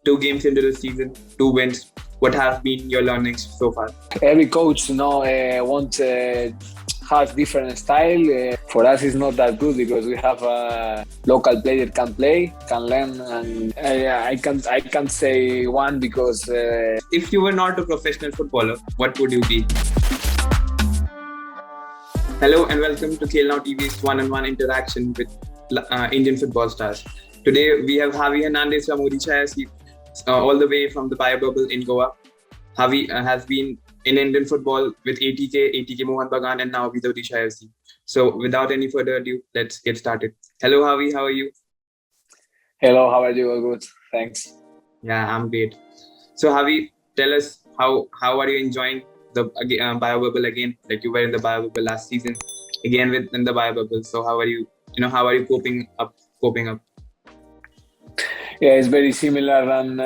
2 games into the season, 2 wins. What have been your learnings so far? Every coach, wants has different style. For us, it's not that good because we have a local player can play, can learn, and I can't say one because. If you were not a professional footballer, what would you be? Hello and welcome to Khel Now TV's one-on-one interaction with Indian football stars. Today we have Javi Hernandez from Odisha FC, all the way from the Bio Bubble in Goa. Javi has been in Indian football with ATK Mohun Bagan, and now with Odisha FC. So without any further ado, let's get started. Hello Javi, how are you? Hello, how are you? All good, thanks. Yeah, I'm great. So Javi, tell us how are you enjoying the Bio Bubble again? Like you were in the Bio Bubble last season, again in the Bio Bubble. So how are you? How are you coping up? Yeah, it's very similar than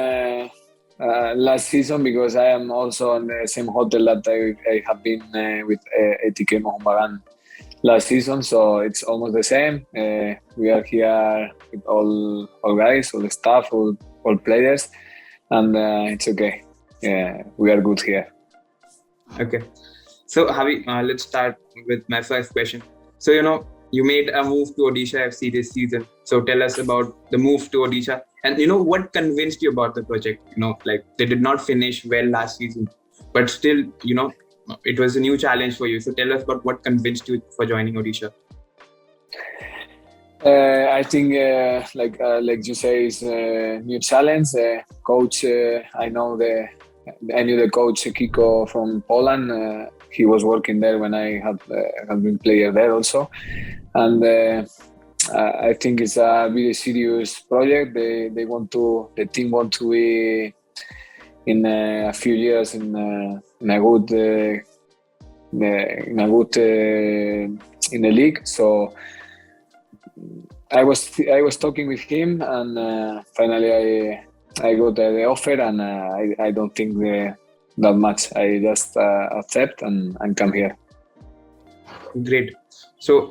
last season because I am also in the same hotel that I have been with ATK Mohun Bagan last season, so it's almost the same. We are here with all guys, all the staff, all players, and it's okay. Yeah, we are good here. Okay, so Javi, let's start with my first question. So you made a move to Odisha FC this season. So tell us about the move to Odisha, and what convinced you about the project. Like they did not finish well last season, but still, it was a new challenge for you. So tell us about what convinced you for joining Odisha. I think, like you say, it's a new challenge. Coach, I knew the coach Kiko from Poland. He was working there when I had been player there also, and I think it's a very serious project. The team want to be in a few years in a good in the league. So I was talking with him, and finally I got the offer, and I don't think that much. I just accept and come here. Great. So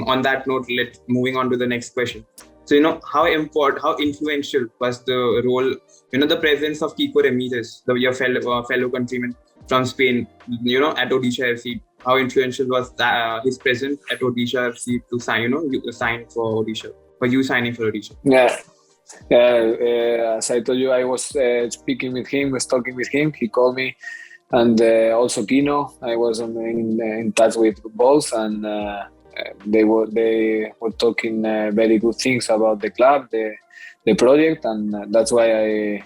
on that note, moving on to the next question. So how influential was the role, the presence of Kiko Ramirez, your fellow countryman from Spain, at Odisha FC. How influential was that, his presence at Odisha FC to sign, you sign for Odisha, for you signing for Odisha? Yeah. As I told you, I was talking with him. He called me, and also Kino. I was in touch with both, and they were talking very good things about the club, the project, and that's why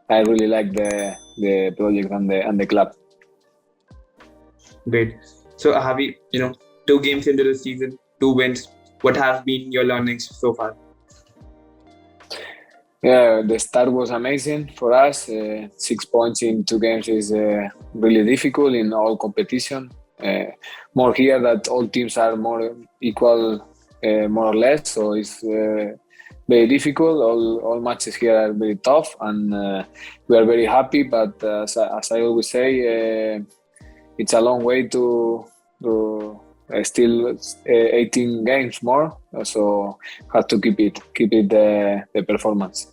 I really like the project and the club. Great. So Javi, 2 games into the season, 2 wins. What have been your learnings so far? Yeah, the start was amazing for us. 6 points in 2 games is really difficult in all competition. More here that all teams are more equal, more or less. So it's very difficult. All matches here are very tough, and we are very happy. But as I always say, it's a long way to still 18 games more, so have to keep it the performance.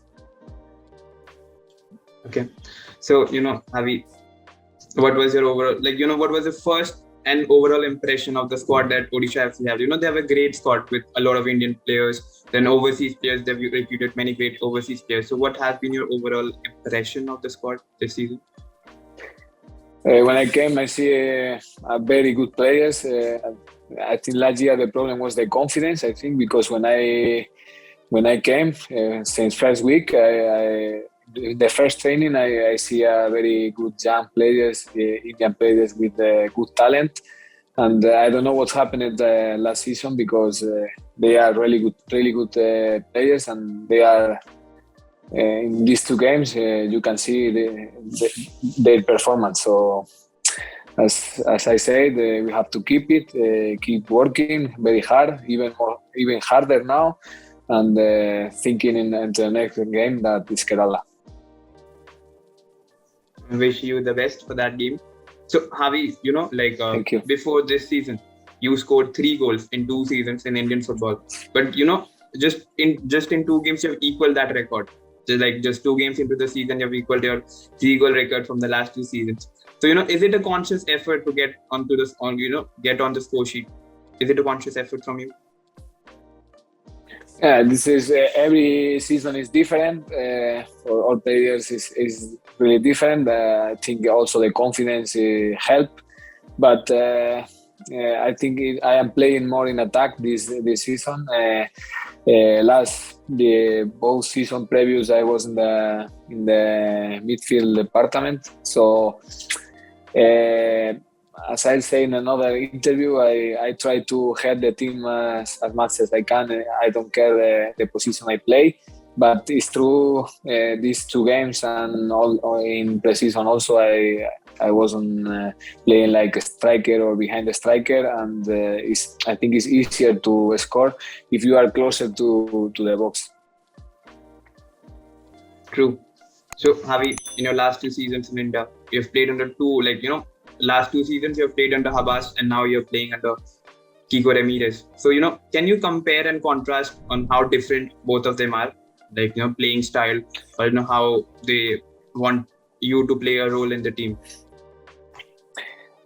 Okay, so Javi, what was your overall, what was the first and overall impression of the squad that Odisha FC have? They have a great squad with a lot of Indian players, then overseas players. They've recruited many great overseas players. So what has been your overall impression of the squad this season? When I came, I see a very good players. I think last year the problem was the confidence. I think because when I came, since first week, the first training, I see a very good young players, Indian players with good talent, and I don't know what happened last season because they are really good players, and they are. In these 2 games, you can see their performance. So, as I said, we have to keep working very hard, even harder now, and thinking into the next game that is Kerala. I wish you the best for that game. So, Javi, Thank you. Before this season, you scored 3 goals in 2 seasons in Indian football. But just in 2 games, you have equaled that record. just 2 games into the season, you've equaled your 3-goal record from the last 2 seasons. So is it a conscious effort to get onto this get on the score sheet? Is it a conscious effort from you? Yeah, this is every season is different. For all players is really different. I think also the confidence help, but I think I am playing more in attack this season. Both season previous I was in the midfield department. So as I say in another interview, I try to help the team as much as I can. I don't care the position I play, but it's true these 2 games and all in pre-season also I wasn't playing like a striker or behind the striker, and I think it's easier to score if you are closer to the box. True. So Javi, in your last 2 seasons in India, you've played under last 2 seasons you've played under Habas, and now you're playing under Kiko Ramirez. So can you compare and contrast on how different both of them are, playing style, or how they want you to play a role in the team?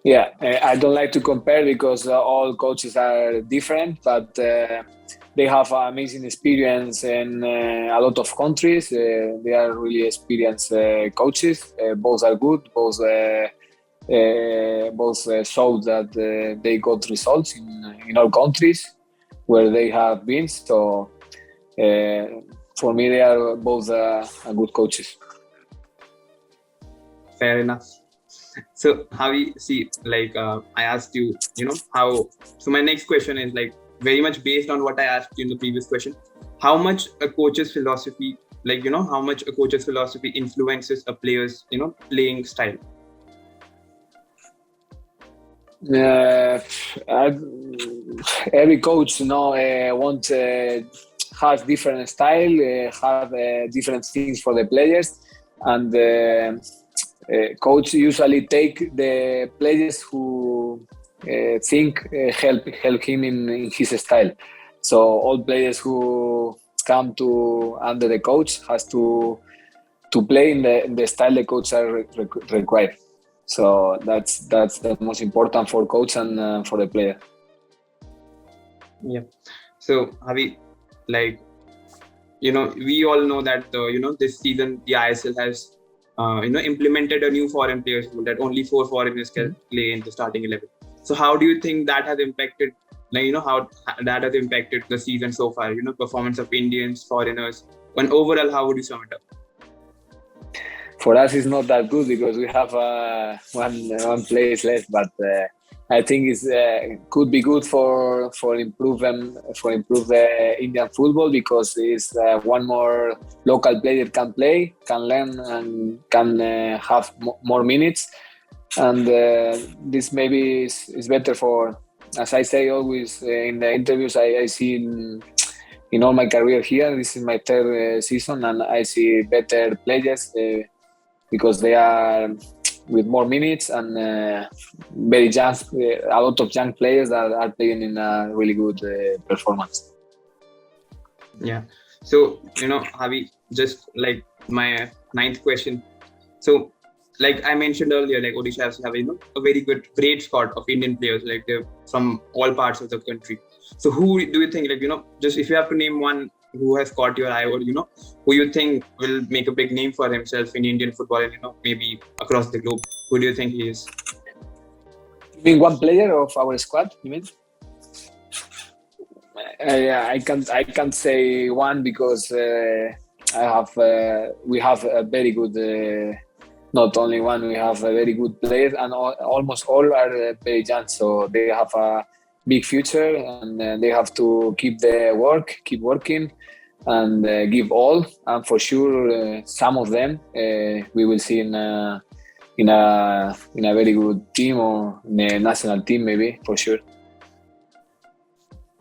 Yeah, I don't like to compare because all coaches are different, but they have amazing experience in a lot of countries. They are really experienced coaches. Both are good. Both show that they got results in all countries where they have been. So for me, they are both good coaches. Fair enough. So Javi, see, I asked you, how. So my next question is very much based on what I asked you in the previous question. How much a coach's philosophy, how much a coach's philosophy influences a player's, playing style? Every coach, wants have different style, have different things for the players, and coach usually take the players who think help him in his style. So all players who come to under the coach has to play in the style the coach are required. So that's the most important for coach and for the player. Yeah. So Javi, we all know that this season the ISL has implemented a new foreign players rule that only 4 foreigners can play in the starting 11. So how do you think that has impacted, how that has impacted the season so far? Performance of Indians, foreigners, and overall, how would you sum it up? For us, it's not that good because we have one place left, but I think it could be good for improve the Indian football because it's one more local player can play, can learn, and can have more minutes, and this maybe is better for. As I say always in the interviews, I see in all my career here. This is my 3rd season, and I see better players. Because they are with more minutes and very young, a lot of young players that are playing in a really good performance. Yeah. So, Javi, just my 9th question. So, I mentioned earlier, Odisha FC have a very great squad of Indian players, they're from all parts of the country. So, who do you think, just if you have to name one who has caught your eye, or who you think will make a big name for himself in Indian football and maybe across the globe, who do you think he is? You mean one player of our squad? You mean? Yeah, I can't say one because we have a very good. Not only one, we have a very good players, and almost all are very young, so they have a big future, and they have to keep working, and give all. And for sure, some of them we will see in a very good team or in a national team, maybe for sure.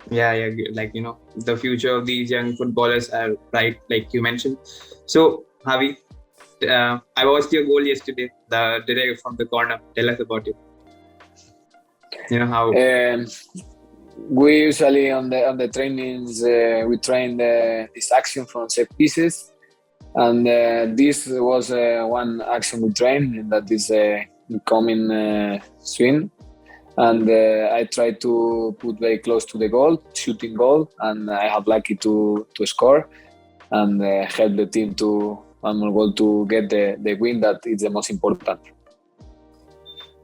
Yeah, the future of these young footballers are bright, like you mentioned. So, Javi, I watched your goal yesterday, the direct from the corner. Tell us about it. How. We usually on the trainings we train this action from set pieces, And this was one action we trained, that is coming swing. And I tried to put very close to the goal, shooting goal, and I have lucky to score and help the team to one more goal to get the win. That is the most important.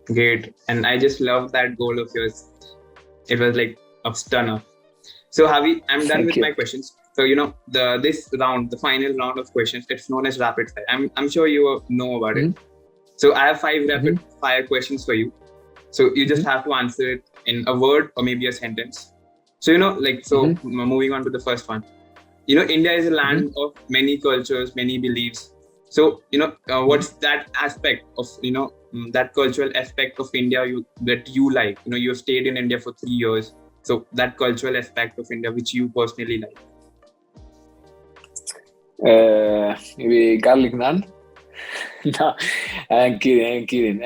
Great. And I just love that goal of yours. It was like a stunner. So Javi, I'm done with my questions. So this round, the final round of questions, it's known as rapid fire. I'm sure you know about it. So I have 5 rapid fire questions for you. So you just have to answer it in a word or maybe a sentence. So moving on to the first one. India is a land of many cultures, many beliefs. So what's that aspect of that cultural aspect of India that you like? You've stayed in India for 3 years. So that cultural aspect of India which you personally like. Maybe garlic naan. No, I'm kidding.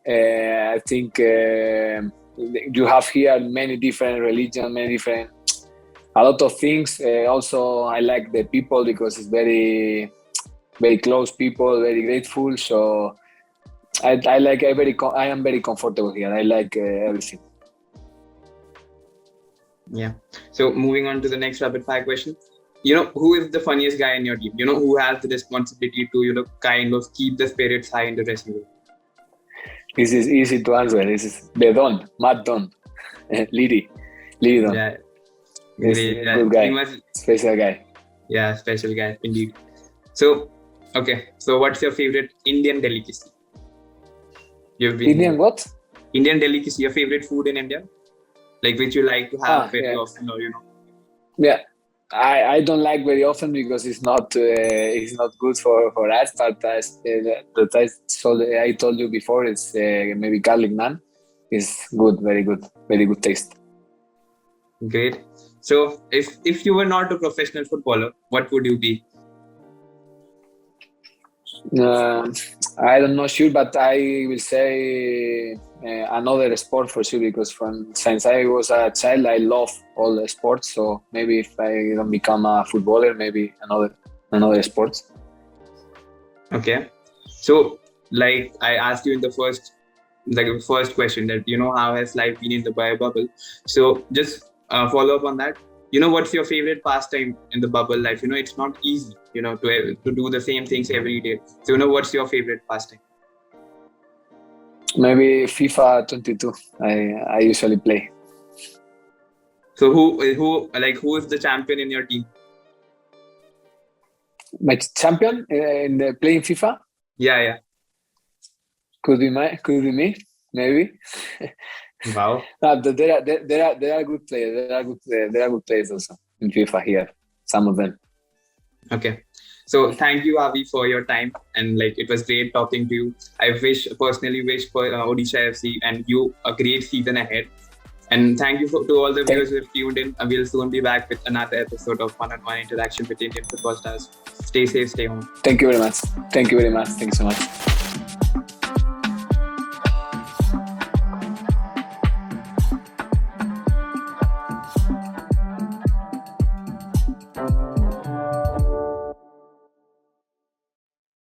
I think you have here many different religions, a lot of things. Also, I like the people because it's very, very close people, very grateful. So I like I am very comfortable here. I like everything. Yeah. So moving on to the next rapid fire question. Who is the funniest guy in your team? Who has the responsibility to, kind of keep the spirits high in the dressing room? This is easy to answer. This is the Don, Matt Don, Lidi Don. Yeah. Good guy, special guy. Yeah, special guy, indeed. So, okay. So what's your favorite Indian delicacy? Indian what? Indian delicacy, your favorite food in India? Like which you like to have very often or, Yeah. I don't like very often because it's not good for us. But I told you before, it's maybe garlic naan. It's good, very good taste. Great. So if you were not a professional footballer, what would you be? I don't know sure, but I will say another sport for sure, because since I was a child, I love all the sports. So maybe if I don't become a footballer, maybe another sport. Okay. So like I asked you in the first question that how has life been in the bio bubble. So just follow up on that. What's your favorite pastime in the bubble life? It's not easy, to do the same things every day. So, what's your favorite pastime? Maybe FIFA 22. I usually play. So who is the champion in your team? My champion in playing FIFA? Yeah. Could be me, maybe. Wow. There are good players. There are good players also in FIFA here. Some of them. Okay. So thank you, Javi, for your time, and it was great talking to you. I personally wish for Odisha FC and you a great season ahead. And thank you to all the viewers who have tuned in. We'll soon be back with another episode of one-on-one interaction with Indian football stars. Stay safe, stay home. Thank you very much. Thank you so much.